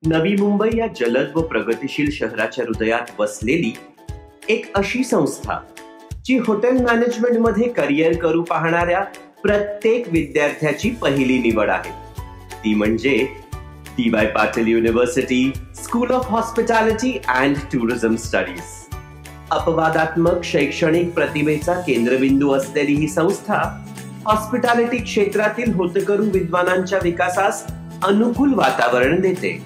नवी मुंबई या जलद व प्रगतिशील शहराच्या हृदयात वसलेली एक अशी संस्था जी हॉटेल मॅनेजमेंटमध्ये करिअर करू पाहणाऱ्या प्रत्येक विद्यार्थ्याची पहिली निवड आहे. ती म्हणजे DY. Patil university school of hospitality and tourism studies. अपवादात्मक शैक्षणिक प्रतिभेचा केंद्रबिंदू असलेली ही संस्था हॉस्पिटॅलिटी क्षेत्रातील होतकरू विद्वानांच्या विकासास अनुकूल वातावरण देते.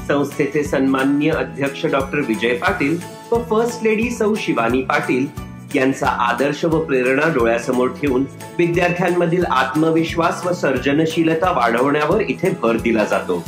संस्थेचे सन्माननीय अध्यक्ष डॉक्टर विजय पाटील व फर्स्ट लेडी सौ शिवानी पाटील यांचा आदर्श व प्रेरणा डोळ्यासमोर ठेवून विद्यार्थ्यांमधील आत्मविश्वास व सर्जनशीलता वाढवण्यावर इथे भर दिला जातो.